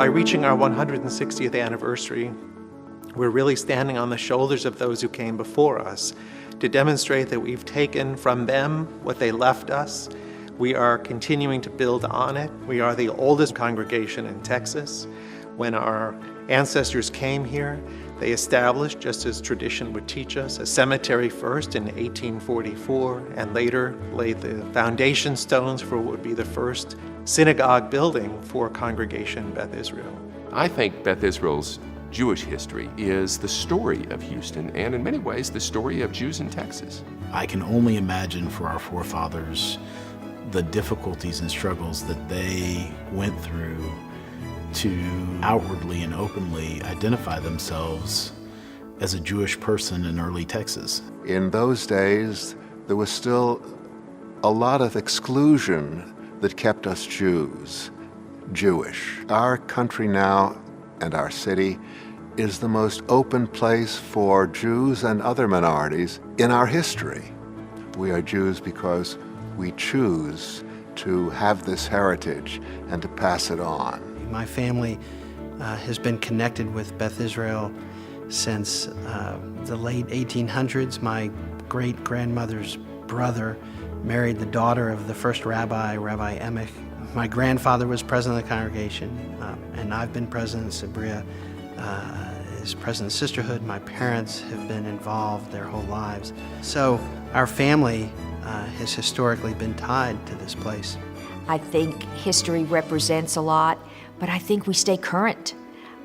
By reaching our 160th anniversary, we're really standing on the shoulders of those who came before us to demonstrate that we've taken from them what they left us. We are continuing to build on it. We are the oldest congregation in Texas. When our ancestors came here, they established, just as tradition would teach us, a cemetery first in 1844, and later laid the foundation stones for what would be the first synagogue building for Congregation Beth Israel. I think Beth Israel's Jewish history is the story of Houston, and in many ways the story of Jews in Texas. I can only imagine for our forefathers the difficulties and struggles that they went through to outwardly and openly identify themselves as a Jewish person in early Texas. In those days, there was still a lot of exclusion that kept us Jews, Jewish. Our country now and our city is the most open place for Jews and other minorities in our history. We are Jews because we choose to have this heritage and to pass it on. My family has been connected with Beth Israel since the late 1800s. My great-grandmother's brother married the daughter of the first rabbi, Rabbi Emich. My grandfather was president of the congregation, and I've been president. Sabria is president of Sisterhood. My parents have been involved their whole lives. So our family has historically been tied to this place. I think history represents a lot, but I think we stay current.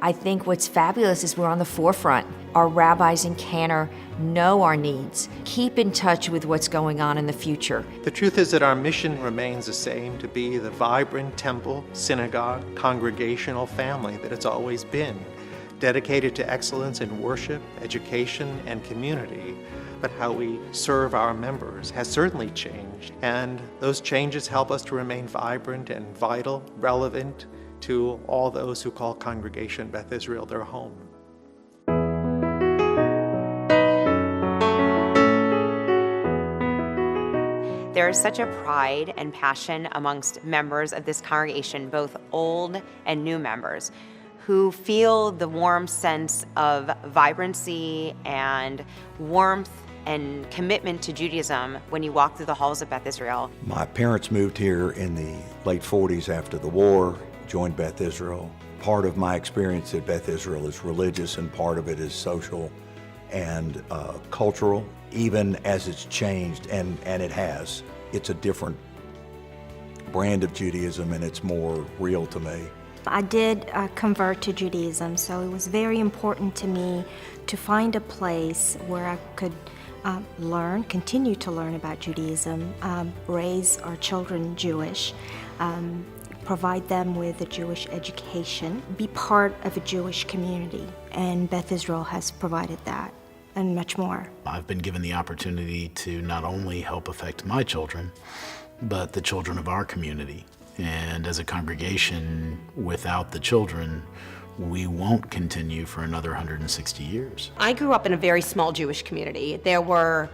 I think what's fabulous is we're on the forefront. Our rabbis in Cantor know our needs, keep in touch with what's going on in the future. The truth is that our mission remains the same, to be the vibrant temple, synagogue, congregational family that it's always been, dedicated to excellence in worship, education, and community. But how we serve our members has certainly changed, and those changes help us to remain vibrant and vital, relevant to all those who call Congregation Beth Israel their home. There is such a pride and passion amongst members of this congregation, both old and new members, who feel the warm sense of vibrancy and warmth and commitment to Judaism when you walk through the halls of Beth Israel. My parents moved here in the late 40s after the war, joined Beth Israel. Part of my experience at Beth Israel is religious, and part of it is social and cultural, even as it's changed, and it has. It's a different brand of Judaism, and it's more real to me. I did convert to Judaism, so it was very important to me to find a place where I could continue to learn about Judaism, raise our children Jewish, provide them with a Jewish education, be part of a Jewish community, and Beth Israel has provided that and much more. I've been given the opportunity to not only help affect my children, but the children of our community. And as a congregation, without the children, we won't continue for another 160 years. I grew up in a very small Jewish community. There were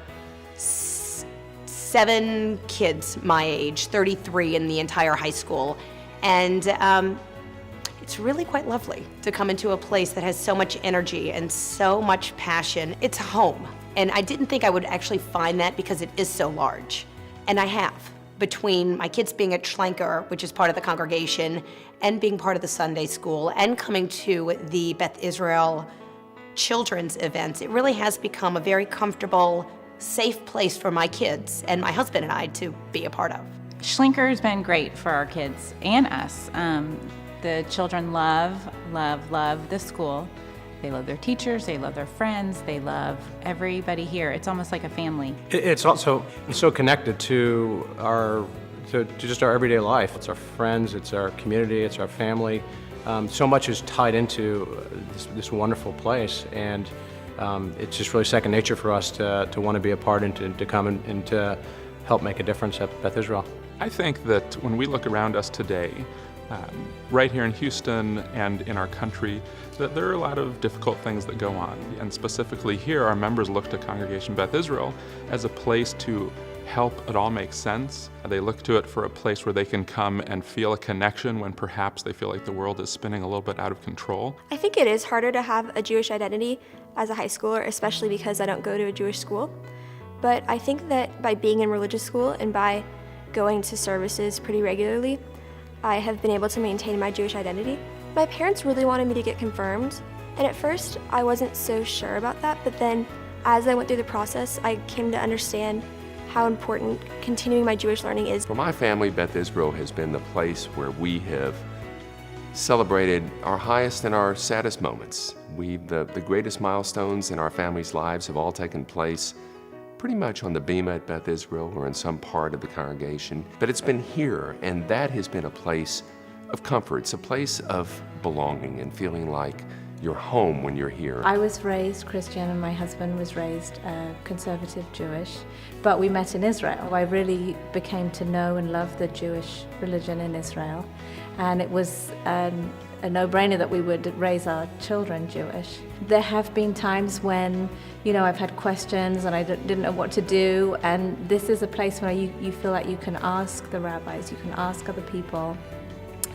7 kids my age, 33 in the entire high school. And it's really quite lovely to come into a place that has so much energy and so much passion. It's home. And I didn't think I would actually find that because it is so large. And I have. Between my kids being at Schlenker, which is part of the congregation, and being part of the Sunday school, and coming to the Beth Israel children's events, it really has become a very comfortable, safe place for my kids and my husband and I to be a part of. Schlenker's been great for our kids and us. The children love the school. They love their teachers, they love their friends, they love everybody here. It's almost like a family. It's also so connected to just our everyday life. It's our friends, it's our community, it's our family. So much is tied into this wonderful place, and it's just really second nature for us to want to be a part and to come and to help make a difference at Beth Israel. I think that when we look around us today, right here in Houston and in our country, that there are a lot of difficult things that go on. And specifically here, our members look to Congregation Beth Israel as a place to help it all make sense. They look to it for a place where they can come and feel a connection when perhaps they feel like the world is spinning a little bit out of control. I think it is harder to have a Jewish identity as a high schooler, especially because I don't go to a Jewish school. But I think that by being in religious school and by going to services pretty regularly, I have been able to maintain my Jewish identity. My parents really wanted me to get confirmed, and at first I wasn't so sure about that, but then as I went through the process, I came to understand how important continuing my Jewish learning is. For my family, Beth Israel has been the place where we have celebrated our highest and our saddest moments. The greatest milestones in our family's lives have all taken place pretty much on the bema at Beth Israel or in some part of the congregation. But it's been here, and that has been a place of comfort. It's a place of belonging and feeling like you're home when you're here. I was raised Christian and my husband was raised conservative Jewish, but we met in Israel. I really became to know and love the Jewish religion in Israel, and it was a no-brainer that we would raise our children Jewish. There have been times when, I've had questions and I didn't know what to do, and this is a place where you feel like you can ask the rabbis, you can ask other people,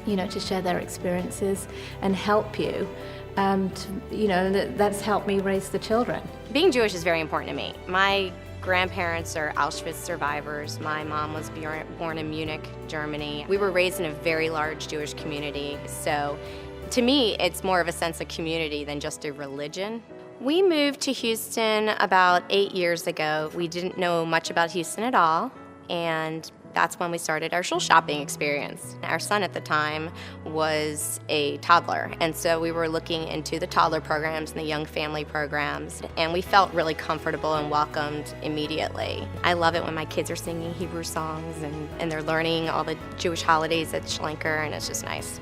to share their experiences and help you. That's helped me raise the children. Being Jewish is very important to me. My grandparents are Auschwitz survivors. My mom was born in Munich, Germany. We were raised in a very large Jewish community, so to me, it's more of a sense of community than just a religion. We moved to Houston about 8 years ago. We didn't know much about Houston at all, and that's when we started our shul shopping experience. Our son at the time was a toddler, and so we were looking into the toddler programs and the young family programs, and we felt really comfortable and welcomed immediately. I love it when my kids are singing Hebrew songs and they're learning all the Jewish holidays at Schlenker, and it's just nice.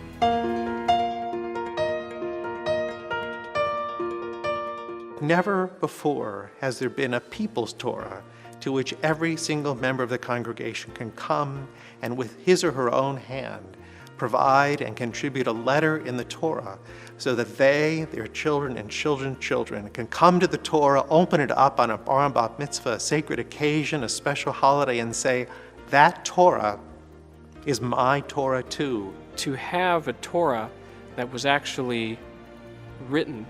Never before has there been a people's Torah to which every single member of the congregation can come and with his or her own hand provide and contribute a letter in the Torah so that they, their children and children's children can come to the Torah, open it up on a bar and bat mitzvah, a sacred occasion, a special holiday, and say, that Torah is my Torah too. To have a Torah that was actually written,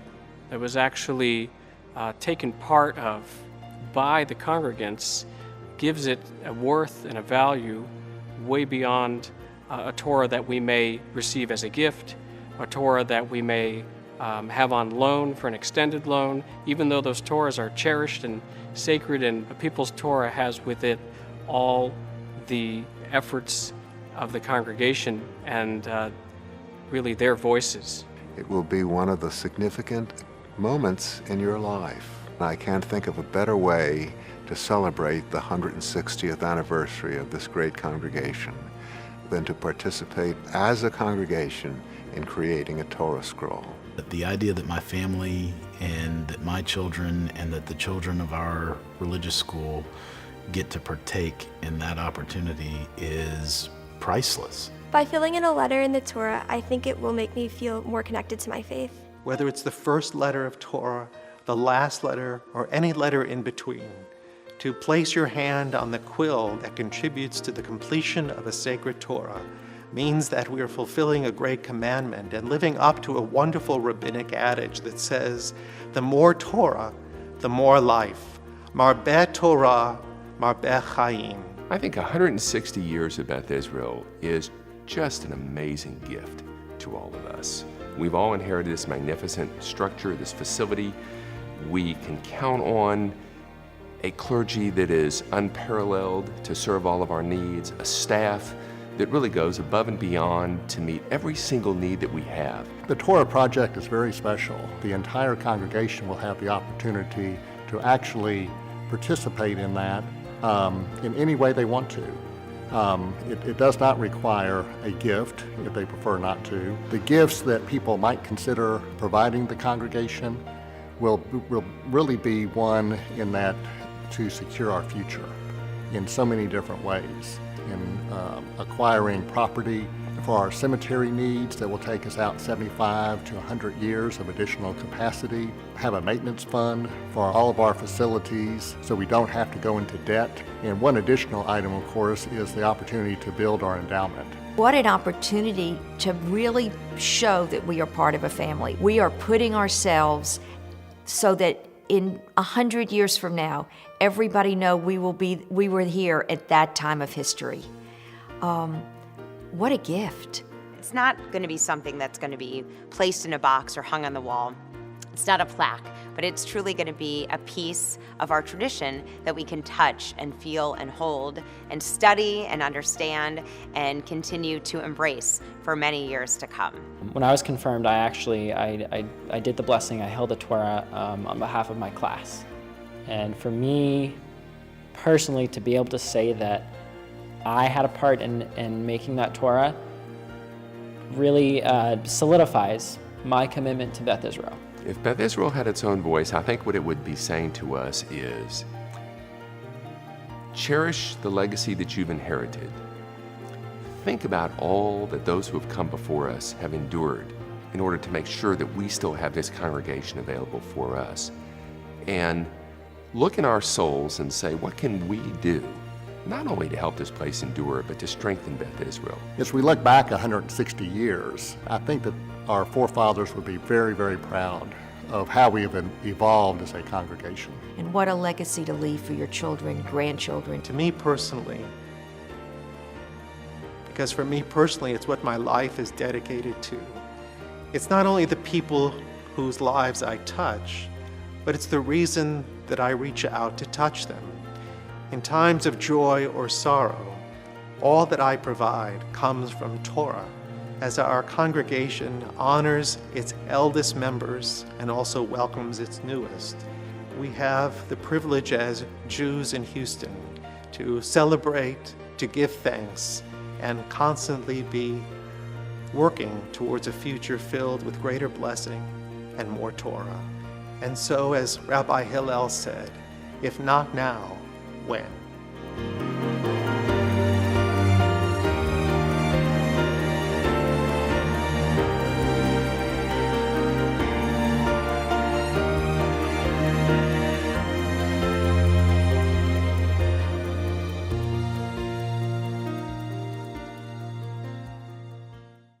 that was actually taken part of by the congregants, gives it a worth and a value way beyond a Torah that we may receive as a gift, a Torah that we may have on loan for an extended loan. Even though those Torahs are cherished and sacred, and the people's Torah has with it all the efforts of the congregation and really their voices. It will be one of the significant moments in your life. I can't think of a better way to celebrate the 160th anniversary of this great congregation than to participate as a congregation in creating a Torah scroll. The idea that my family and that my children and that the children of our religious school get to partake in that opportunity is priceless. By filling in a letter in the Torah, I think it will make me feel more connected to my faith. Whether it's the first letter of Torah, the last letter, or any letter in between, to place your hand on the quill that contributes to the completion of a sacred Torah means that we are fulfilling a great commandment and living up to a wonderful rabbinic adage that says, the more Torah, the more life. Marbeh Torah, marbeh chaim. I think 160 years of Beth Israel is just an amazing gift to all of us. We've all inherited this magnificent structure, this facility. We can count on a clergy that is unparalleled to serve all of our needs, a staff that really goes above and beyond to meet every single need that we have. The Torah Project is very special. The entire congregation will have the opportunity to actually participate in that in any way they want to. It does not require a gift if they prefer not to. The gifts that people might consider providing the congregation will really be one in that to secure our future in so many different ways, in acquiring property for our cemetery needs that will take us out 75 to 100 years of additional capacity, have a maintenance fund for all of our facilities so we don't have to go into debt. And one additional item, of course, is the opportunity to build our endowment. What an opportunity to really show that we are part of a family. We are putting ourselves so that in 100 years from now, everybody know we were here at that time of history. What a gift. It's not going to be something that's going to be placed in a box or hung on the wall. It's not a plaque, but it's truly going to be a piece of our tradition that we can touch and feel and hold and study and understand and continue to embrace for many years to come. When I was confirmed, I did the blessing. I held the Torah on behalf of my class. And for me, personally, to be able to say that I had a part in making that Torah really solidifies my commitment to Beth Israel. If Beth Israel had its own voice, I think what it would be saying to us is, cherish the legacy that you've inherited. Think about all that those who have come before us have endured in order to make sure that we still have this congregation available for us. And look in our souls and say, what can we do? Not only to help this place endure, but to strengthen Beth Israel. As we look back 160 years, I think that our forefathers would be very, very proud of how we have evolved as a congregation. And what a legacy to leave for your children, grandchildren. To me personally, because for me personally, it's what my life is dedicated to. It's not only the people whose lives I touch, but it's the reason that I reach out to touch them. In times of joy or sorrow, all that I provide comes from Torah, as our congregation honors its eldest members and also welcomes its newest. We have the privilege as Jews in Houston to celebrate, to give thanks, and constantly be working towards a future filled with greater blessing and more Torah. And so, as Rabbi Hillel said, if not now, when?